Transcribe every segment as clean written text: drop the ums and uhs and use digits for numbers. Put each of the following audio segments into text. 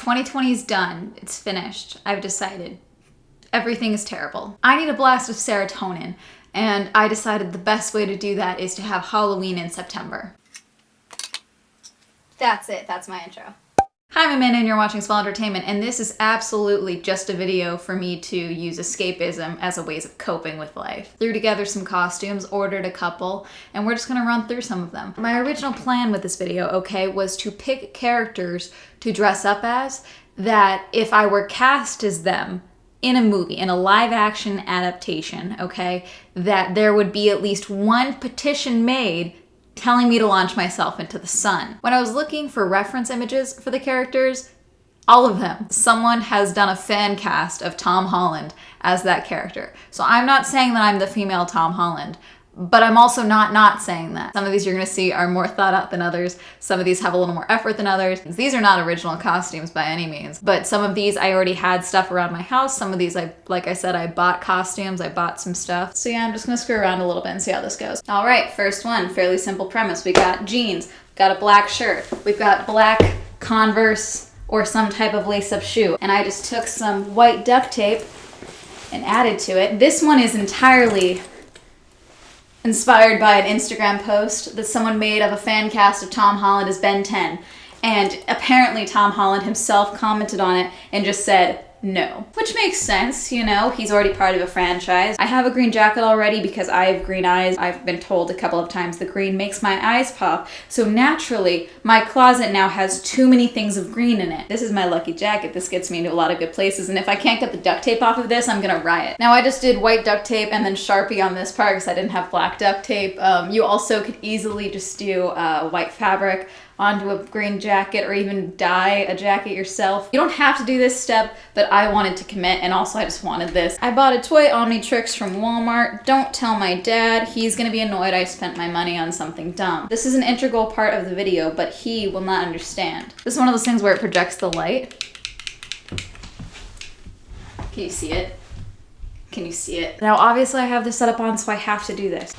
2020 is done. It's finished. I've decided. Everything is terrible. I need a blast of serotonin, and I decided the best way to do that is to have Halloween in September. That's it. That's my intro. Hi, I'm Amanda and you're watching Swell Entertainment, and this is absolutely just a video for me to use escapism as a ways of coping with life. Threw together some costumes, ordered a couple, and we're just gonna run through some of them. My original plan with this video, okay, was to pick characters to dress up as that if I were cast as them in a movie, in a live action adaptation, okay, that there would be at least one petition made telling me to launch myself into the sun. When I was looking for reference images for the characters, all of them, someone has done a fan cast of Tom Holland as that character. So I'm not saying that I'm the female Tom Holland, but I'm also not saying that. Some of these you're gonna see are more thought out than others. Some of these have a little more effort than others. These are not original costumes by any means, but some of these I already had stuff around my house. Some of these, like I said, I bought costumes, I bought some stuff. So yeah, I'm just gonna screw around a little bit and see how this goes. All right, first one, fairly simple premise. We got jeans, we've got a black shirt, we've got black Converse or some type of lace-up shoe. And I just took some white duct tape and added to it. This one is entirely inspired by an Instagram post that someone made of a fan cast of Tom Holland as Ben 10. And apparently Tom Holland himself commented on it and just said no. Which makes sense, you know, he's already part of a franchise. I have a green jacket already because I have green eyes. I've been told a couple of times the green makes my eyes pop. So naturally, my closet now has too many things of green in it. This is my lucky jacket. This gets me into a lot of good places. And if I can't get the duct tape off of this, I'm gonna riot. Now I just did white duct tape and then Sharpie on this part because I didn't have black duct tape. You also could easily just do white fabric onto a green jacket or even dye a jacket yourself. You don't have to do this step, but I wanted to commit, and also I just wanted this. I bought a toy Omnitrix from Walmart. Don't tell my dad. He's gonna be annoyed I spent my money on something dumb. This is an integral part of the video, but he will not understand. This is one of those things where it projects the light. Can you see it? Can you see it? Now obviously I have this set up on, so I have to do this.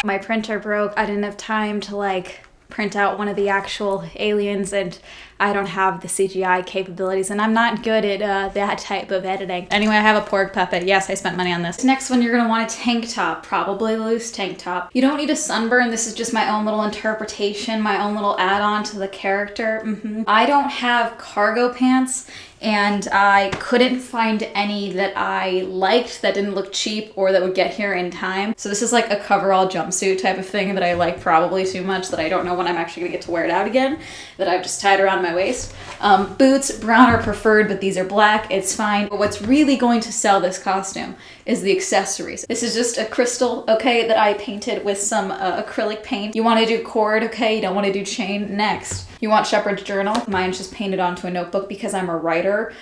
My printer broke. I didn't have time to print out one of the actual aliens, and I don't have the CGI capabilities, and I'm not good at that type of editing. Anyway, I have a pork puppet. Yes, I spent money on this. Next one, you're gonna want a tank top, probably a loose tank top. You don't need a sunburn. This is just my own little interpretation, my own little add-on to the character. I don't have cargo pants, and I couldn't find any that I liked that didn't look cheap or that would get here in time. So this is like a coverall jumpsuit type of thing that I like probably too much that I don't know when I'm actually gonna get to wear it out again, that I've just tied around my waist. Boots, brown are preferred, but these are black, it's fine. But what's really going to sell this costume is the accessories. This is just a crystal, okay, that I painted with some acrylic paint. You wanna do cord, okay, you don't wanna do chain. Next, you want shepherd's journal. Mine's just painted onto a notebook because I'm a writer,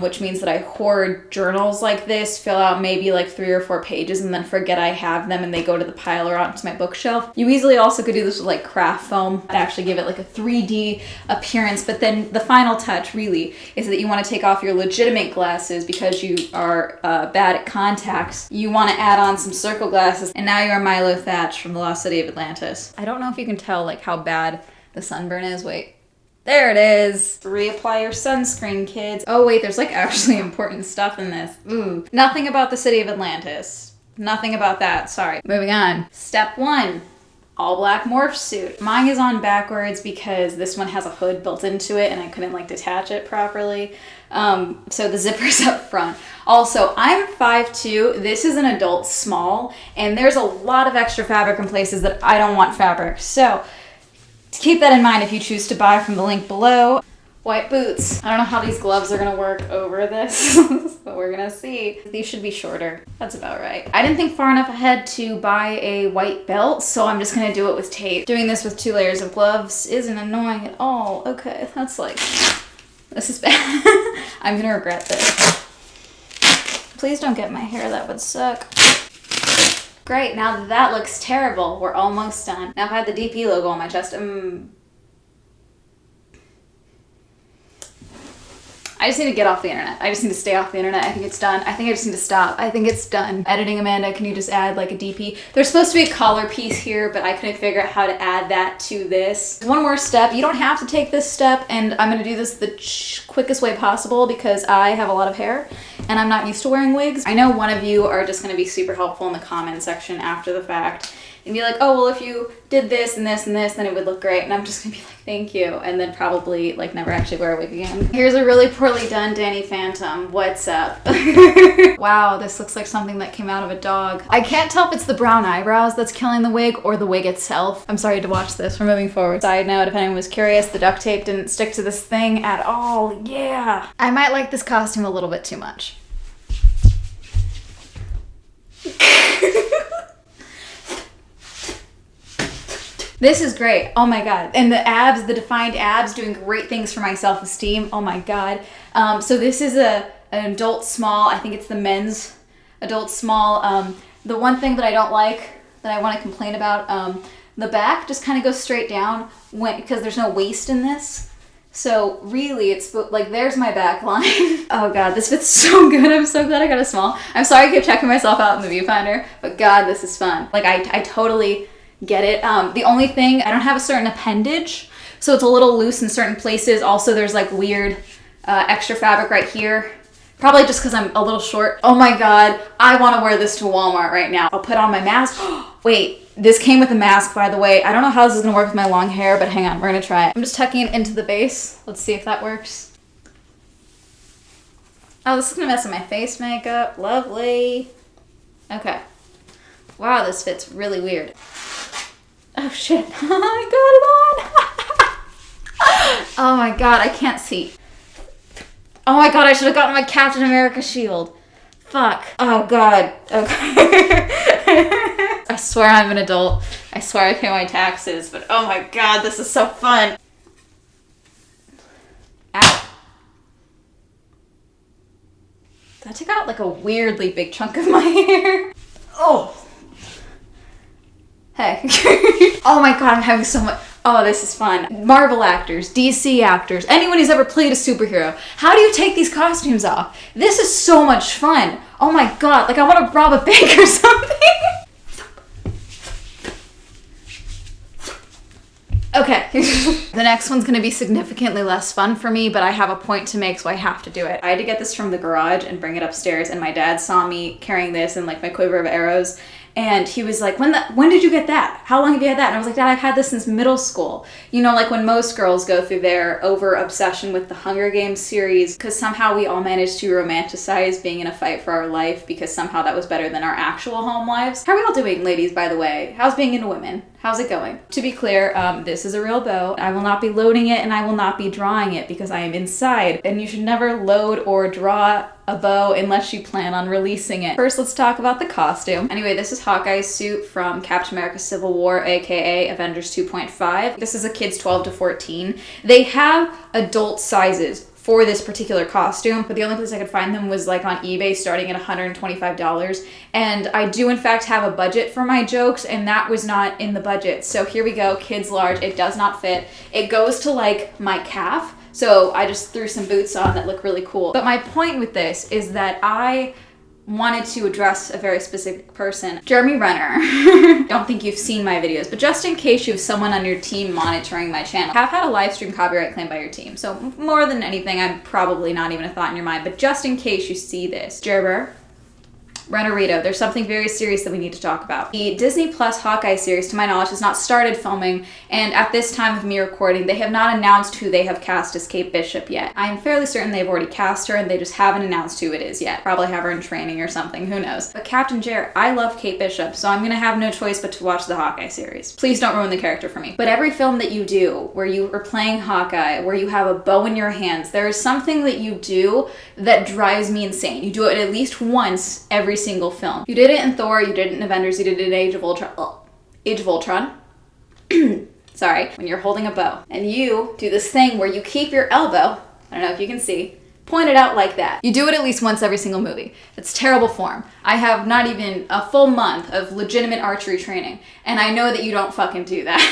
which means that I hoard journals like this, fill out maybe like 3 or 4 pages and then forget I have them and they go to the pile or onto my bookshelf. You easily also could do this with like craft foam and actually give it like a 3D appearance, but then the final touch really is that you want to take off your legitimate glasses because you are bad at contacts. You want to add on some circle glasses, and now you are Milo Thatch from the Lost City of Atlantis. I don't know if you can tell like how bad the sunburn is. Wait. There it is. Reapply your sunscreen, kids. Oh wait, there's like actually important stuff in this. Ooh. Nothing about the city of Atlantis. Nothing about that, sorry. Moving on. Step 1, all black morph suit. Mine is on backwards because this one has a hood built into it and I couldn't like detach it properly. So the zipper's up front. Also, I'm 5'2", this is an adult small, and there's a lot of extra fabric in places that I don't want fabric. So keep that in mind if you choose to buy from the link below. White boots. I don't know how these gloves are gonna work over this, but we're gonna see. These should be shorter. That's about right. I didn't think far enough ahead to buy a white belt, so I'm just gonna do it with tape. Doing this with 2 layers of gloves isn't annoying at all. Okay, that's like, this is bad. I'm gonna regret this. Please don't get my hair, that would suck. Great, now that that looks terrible, we're almost done. Now if I had the DP logo on my chest, I just need to get off the internet. I just need to stay off the internet. I think it's done. I think I just need to stop. I think it's done. Editing Amanda, can you just add like a DP? There's supposed to be a collar piece here, but I couldn't figure out how to add that to this. One more step. You don't have to take this step, and I'm gonna do this the quickest way possible because I have a lot of hair and I'm not used to wearing wigs. I know one of you are just gonna be super helpful in the comment section after the fact and be like, oh, well, if you did this and this and this, then it would look great. And I'm just gonna be like, thank you. And then probably like never actually wear a wig again. Here's a really poorly done Danny Phantom. What's up? Wow, this looks like something that came out of a dog. I can't tell if it's the brown eyebrows that's killing the wig or the wig itself. I'm sorry to watch this. We're moving forward. Side note, if anyone was curious, the duct tape didn't stick to this thing at all. Yeah. I might like this costume a little bit too much. This is great. Oh my God. And the abs, the defined abs, doing great things for my self-esteem. Oh my God. So this is an adult small. I think it's the men's adult small. The one thing that I don't like, that I want to complain about, the back just kind of goes straight down because there's no waist in this. So really it's like, there's my back line. Oh God, this fits so good. I'm so glad I got a small. I'm sorry I keep checking myself out in the viewfinder, but God, this is fun. Like I totally get it. The only thing, I don't have a certain appendage, so it's a little loose in certain places. Also, there's like weird extra fabric right here. Probably just because I'm a little short. Oh my God, I want to wear this to Walmart right now. I'll put on my mask. Wait, this came with a mask, by the way. I don't know how this is gonna work with my long hair, but hang on, we're gonna try it. I'm just tucking it into the base. Let's see if that works. Oh, this is gonna mess with my face makeup. Lovely. Okay. Wow, this fits really weird. Oh shit, I got it on. Oh my God, I can't see. Oh my God, I should have gotten my Captain America shield. Fuck. Oh God, okay. I swear I'm an adult. I swear I pay my taxes, but oh my God, this is so fun. Ow. That took out like a weirdly big chunk of my hair. Oh. Hey. Oh my God, I'm having so much. Oh, this is fun. Marvel actors, DC actors, anyone who's ever played a superhero. How do you take these costumes off? This is so much fun. Oh my God, like I want to rob a bank or something. Okay. The next one's gonna be significantly less fun for me, but I have a point to make, so I have to do it. I had to get this from the garage and bring it upstairs, and my dad saw me carrying this and like my quiver of arrows, and he was like, when did you get that? How long have you had that? And I was like, Dad, I've had this since middle school. You know, like when most girls go through their over obsession with the Hunger Games series, because somehow we all managed to romanticize being in a fight for our life because somehow that was better than our actual home lives. How are we all doing, ladies, by the way? How's being into women? How's it going? To be clear, this is a real bow. I will not be loading it and I will not be drawing it because I am inside, and you should never load or draw a bow unless you plan on releasing it. First, let's talk about the costume. Anyway, this is Hawkeye's suit from Captain America Civil War, aka Avengers 2.5. This is a kids 12 to 14. They have adult sizes for this particular costume, but the only place I could find them was like on eBay starting at $125. And I do in fact have a budget for my jokes, and that was not in the budget. So here we go, kids large, it does not fit. It goes to like my calf, so I just threw some boots on that look really cool. But my point with this is that I wanted to address a very specific person. Jeremy Renner. Don't think you've seen my videos, but just in case you have someone on your team monitoring my channel, have had a live stream copyright claim by your team. So more than anything, I'm probably not even a thought in your mind, but just in case you see this. Gerber, Rennerito, there's something very serious that we need to talk about. The Disney Plus Hawkeye series, to my knowledge, has not started filming, and at this time of me recording, they have not announced who they have cast as Kate Bishop yet. I am fairly certain they've already cast her, and they just haven't announced who it is yet. Probably have her in training or something, who knows. But Captain Jarrett, I love Kate Bishop, so I'm gonna have no choice but to watch the Hawkeye series. Please don't ruin the character for me. But every film that you do, where you are playing Hawkeye, where you have a bow in your hands, there is something that you do that drives me insane. You do it at least once every single film. You did it in Thor, you did it in Avengers, you did it in Age of Ultron. Age of Ultron. Sorry, when you're holding a bow. And you do this thing where you keep your elbow, I don't know if you can see, pointed out like that. You do it at least once every single movie. It's terrible form. I have not even a full month of legitimate archery training, and I know that you don't fucking do that.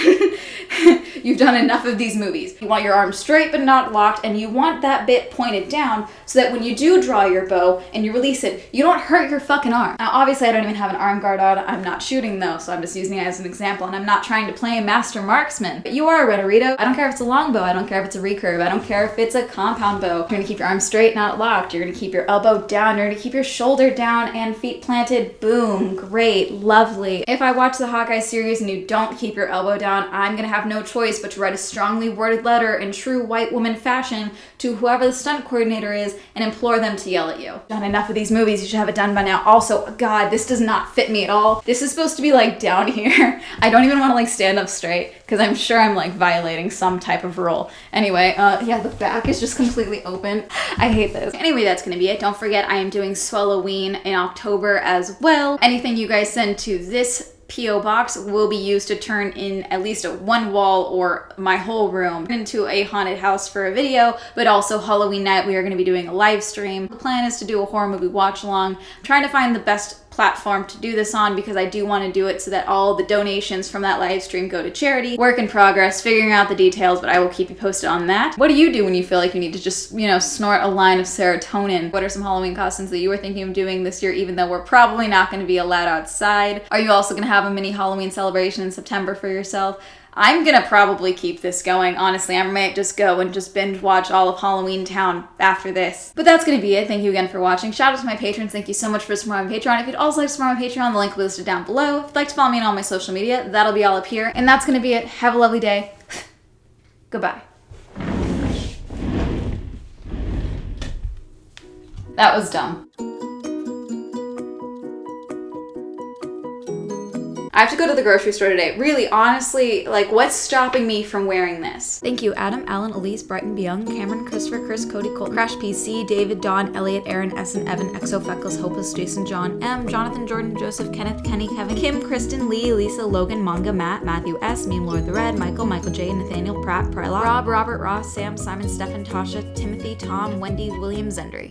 You've done enough of these movies. You want your arm straight but not locked, and you want that bit pointed down so that when you do draw your bow and you release it, you don't hurt your fucking arm. Now, obviously, I don't even have an arm guard on. I'm not shooting though, so I'm just using it as an example, and I'm not trying to play a master marksman. But you are a Rennerito. I don't care if it's a long bow. I don't care if it's a recurve. I don't care if it's a compound bow. You're gonna keep your arm straight, not locked. You're gonna keep your elbow down. You're gonna keep your shoulder down and feet planted. Boom. Great. Lovely. If I watch the Hawkeye series and you don't keep your elbow down, I'm gonna have no choice but to write a strongly worded letter in true white woman fashion to whoever the stunt coordinator is and implore them to yell at you. Done enough of these movies. You should have it done by now. Also, God, this does not fit me at all. This is supposed to be like down here. I don't even want to like stand up straight because I'm sure I'm like violating some type of rule. Anyway, yeah, the back is just completely open. I hate this. Anyway, that's gonna be it. Don't forget, I am doing Swelloween in October as well. Anything you guys send to this P.O. box will be used to turn in at least one wall or my whole room into a haunted house for a video, but also Halloween night we are going to be doing a live stream. The plan is to do a horror movie watch along. I'm trying to find the best platform to do this on because I do want to do it so that all the donations from that live stream go to charity. Work in progress, figuring out the details, but I will keep you posted on that. What do you do when you feel like you need to just, you know, snort a line of serotonin? What are some Halloween costumes that you were thinking of doing this year, even though we're probably not going to be allowed outside? Are you also going to have a mini Halloween celebration in September for yourself? I'm gonna probably keep this going. Honestly, I might just go and just binge watch all of Halloween Town after this. But that's gonna be it. Thank you again for watching. Shout out to my patrons. Thank you so much for supporting my Patreon. If you'd also like to support my Patreon, the link will be listed down below. If you'd like to follow me on all my social media, that'll be all up here. And that's gonna be it. Have a lovely day. Goodbye. That was dumb. I have to go to the grocery store today. Really, honestly, like, what's stopping me from wearing this? Thank you, Adam, Alan, Elise, Brighton, Byung, Cameron, Christopher, Chris, Cody, Cole, Crash PC, David, Don, Elliot, Aaron, Essen, Evan, Exo, Feckles, Hopeless, Jason, John, M, Jonathan, Jordan, Joseph, Kenneth, Kenny, Kevin, Kim, Kristen, Lee, Lisa, Logan, Manga, Matt, Matthew S, Meme Lord the Red, Michael, Michael J, Nathaniel, Pratt, Prelog, Rob, Robert, Ross, Sam, Simon, Stefan, Tasha, Timothy, Tom, Wendy, William, Zendry.